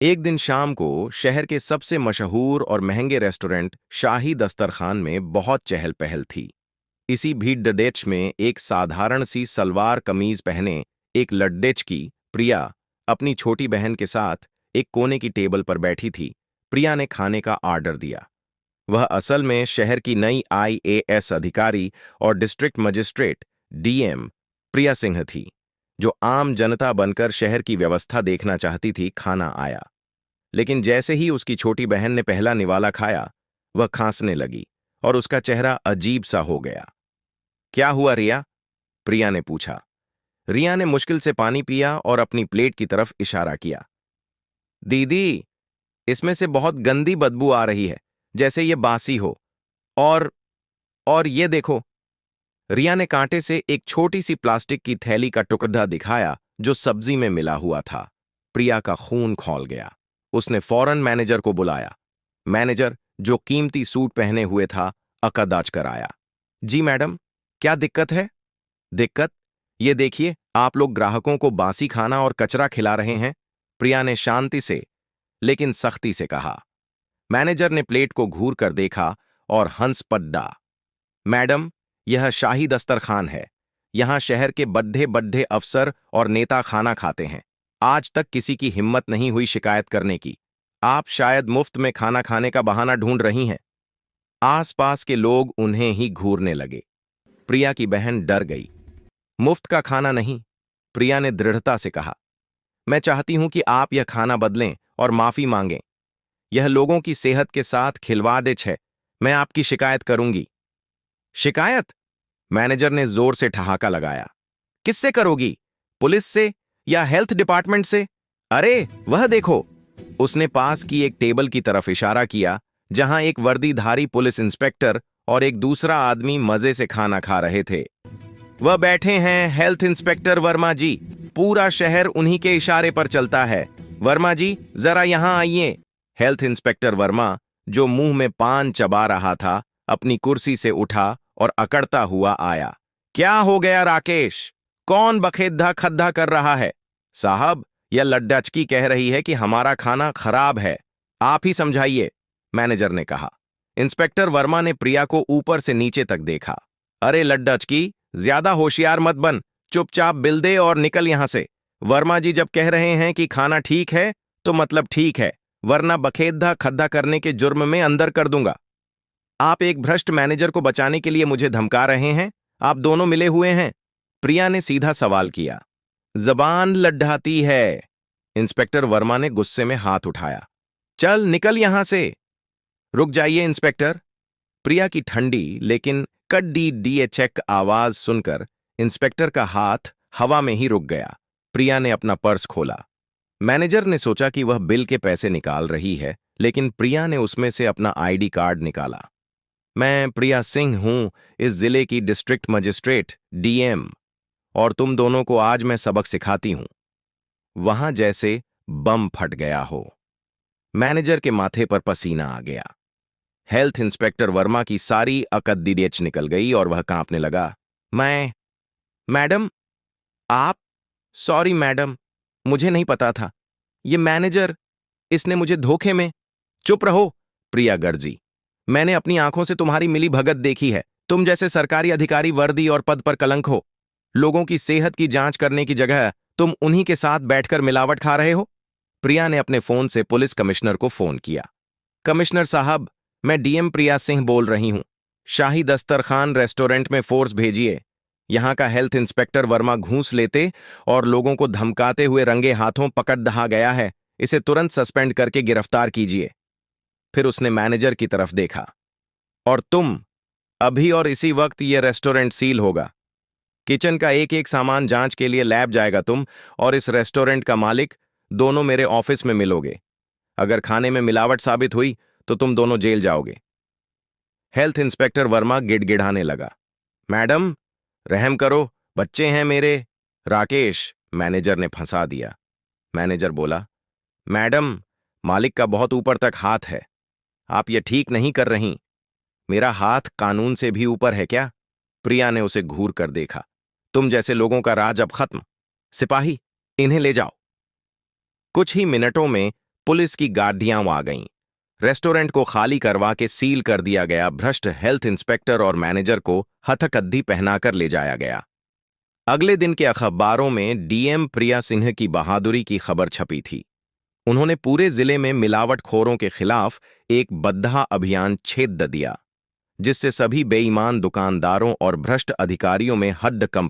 एक दिन शाम को शहर के सबसे मशहूर और महंगे रेस्टोरेंट शाही दस्तरखान में बहुत चहल पहल थी। इसी भीड़ में एक साधारण सी सलवार कमीज पहने एक लड्डेच की प्रिया अपनी छोटी बहन के साथ एक कोने की टेबल पर बैठी थी। प्रिया ने खाने का ऑर्डर दिया। वह असल में शहर की नई आईएएस अधिकारी और डिस्ट्रिक्ट मजिस्ट्रेट डीएम प्रिया सिंह थी, जो आम जनता बनकर शहर की व्यवस्था देखना चाहती थी। खाना आया, लेकिन जैसे ही उसकी छोटी बहन ने पहला निवाला खाया, वह खांसने लगी और उसका चेहरा अजीब सा हो गया। क्या हुआ रिया? प्रिया ने पूछा। रिया ने मुश्किल से पानी पिया और अपनी प्लेट की तरफ इशारा किया। दीदी, इसमें से बहुत गंदी बदबू आ रही है, जैसे ये बासी हो। और और ये देखो। रिया ने कांटे से एक छोटी सी प्लास्टिक की थैली का टुकड़ा दिखाया जो सब्जी में मिला हुआ था। प्रिया का खून खौल गया। उसने फौरन मैनेजर को बुलाया। मैनेजर, जो कीमती सूट पहने हुए था, अकदाच कर आया। जी मैडम, क्या दिक्कत है? दिक्कत? ये देखिए, आप लोग ग्राहकों को बासी खाना और कचरा खिला रहे हैं। प्रिया ने शांति से लेकिन सख्ती से कहा। मैनेजर ने प्लेट को घूर कर देखा और हंस पड्डा। मैडम, यह शाही दस्तरखान है। यहां शहर के बड्ढे बड्ढे अफसर और नेता खाना खाते हैं। आज तक किसी की हिम्मत नहीं हुई शिकायत करने की। आप शायद मुफ्त में खाना खाने का बहाना ढूंढ रही हैं। आसपास के लोग उन्हें ही घूरने लगे। प्रिया की बहन डर गई। मुफ्त का खाना नहीं, प्रिया ने दृढ़ता से कहा। मैं चाहती हूं कि आप यह खाना बदलें और माफी मांगें। यह लोगों की सेहत के साथ खिलवाड़ है। मैं आपकी शिकायत करूंगी। शिकायत? मैनेजर ने जोर से ठहाका लगाया। किससे करोगी? पुलिस से या हेल्थ डिपार्टमेंट से? अरे वह देखो। उसने पास की एक टेबल की तरफ इशारा किया, जहां एक वर्दीधारी पुलिस इंस्पेक्टर और एक दूसरा आदमी मजे से खाना खा रहे थे। वह बैठे हैं हेल्थ इंस्पेक्टर वर्मा जी। पूरा शहर उन्हीं के इशारे पर चलता है। वर्मा जी, जरा यहां आइए। हेल्थ इंस्पेक्टर वर्मा, जो मुंह में पान चबा रहा था, अपनी कुर्सी से उठा और अकड़ता हुआ आया। क्या हो गया राकेश? कौन बखेद्धा खद्धा कर रहा है? साहब, यह लड्डाचकी कह रही है कि हमारा खाना खराब है। आप ही समझाइए, मैनेजर ने कहा। इंस्पेक्टर वर्मा ने प्रिया को ऊपर से नीचे तक देखा। अरे लड्डाचकी, ज्यादा होशियार मत बन। चुपचाप बिल दे और निकल यहां से। वर्मा जी जब कह रहे हैं कि खाना ठीक है, तो मतलब ठीक है, वरना बखेद्धा खद्धा करने के जुर्म में अंदर कर दूंगा। आप एक भ्रष्ट मैनेजर को बचाने के लिए मुझे धमका रहे हैं? आप दोनों मिले हुए हैं? प्रिया ने सीधा सवाल किया। जबान लड्ढाती है। इंस्पेक्टर वर्मा ने गुस्से में हाथ उठाया। चल निकल यहां से। रुक जाइए इंस्पेक्टर। प्रिया की ठंडी लेकिन कड्डी डीएचएक आवाज सुनकर इंस्पेक्टर का हाथ हवा में ही रुक गया। प्रिया ने अपना पर्स खोला। मैनेजर ने सोचा कि वह बिल के पैसे निकाल रही है, लेकिन प्रिया ने उसमें से अपना आईडी कार्ड निकाला। मैं प्रिया सिंह हूं, इस जिले की डिस्ट्रिक्ट मजिस्ट्रेट डीएम, और तुम दोनों को आज मैं सबक सिखाती हूं। वहां जैसे बम फट गया हो। मैनेजर के माथे पर पसीना आ गया। हेल्थ इंस्पेक्टर वर्मा की सारी अकद्दीरेच निकल गई और वह कांपने लगा। मैडम, आप? सॉरी मैडम, मुझे नहीं पता था। ये मैनेजर, इसने मुझे धोखे में। चुप रहो, प्रिया गर्जी। मैंने अपनी आंखों से तुम्हारी मिली भगत देखी है। तुम जैसे सरकारी अधिकारी वर्दी और पद पर कलंक हो। लोगों की सेहत की जांच करने की जगह तुम उन्हीं के साथ बैठकर मिलावट खा रहे हो। प्रिया ने अपने फोन से पुलिस कमिश्नर को फोन किया। कमिश्नर साहब, मैं डीएम प्रिया सिंह बोल रही हूं। शाही दस्तरखान रेस्टोरेंट में फोर्स भेजिए। यहां का हेल्थ इंस्पेक्टर वर्मा घूस लेते और लोगों को धमकाते हुए रंगे हाथों पकड़ दहा गया है। इसे तुरंत सस्पेंड करके गिरफ्तार कीजिए। फिर उसने मैनेजर की तरफ देखा। और तुम, अभी और इसी वक्त यह रेस्टोरेंट सील होगा। किचन का एक एक सामान जांच के लिए लैब जाएगा। तुम और इस रेस्टोरेंट का मालिक दोनों मेरे ऑफिस में मिलोगे। अगर खाने में मिलावट साबित हुई तो तुम दोनों जेल जाओगे। हेल्थ इंस्पेक्टर वर्मा गिड़गिड़ाने लगा। मैडम, रहम करो, बच्चे हैं मेरे। राकेश, मैनेजर ने फंसा दिया। मैनेजर बोला। मैडम, मालिक का बहुत ऊपर तक हाथ है। आप ये ठीक नहीं कर रही। मेरा हाथ कानून से भी ऊपर है क्या? प्रिया ने उसे घूर कर देखा। तुम जैसे लोगों का राज अब खत्म। सिपाही, इन्हें ले जाओ। कुछ ही मिनटों में पुलिस की गाड़ियां आ गईं। रेस्टोरेंट को खाली करवा के सील कर दिया गया। भ्रष्ट हेल्थ इंस्पेक्टर और मैनेजर को हथकद्दी पहनाकर ले जाया गया। अगले दिन के अखबारों में डीएम प्रिया सिंह की बहादुरी की खबर छपी थी। उन्होंने पूरे जिले में मिलावटखोरों के खिलाफ एक बद्धा अभियान छेद दिया, जिससे सभी बेईमान दुकानदारों और भ्रष्ट अधिकारियों में हड्ड कंप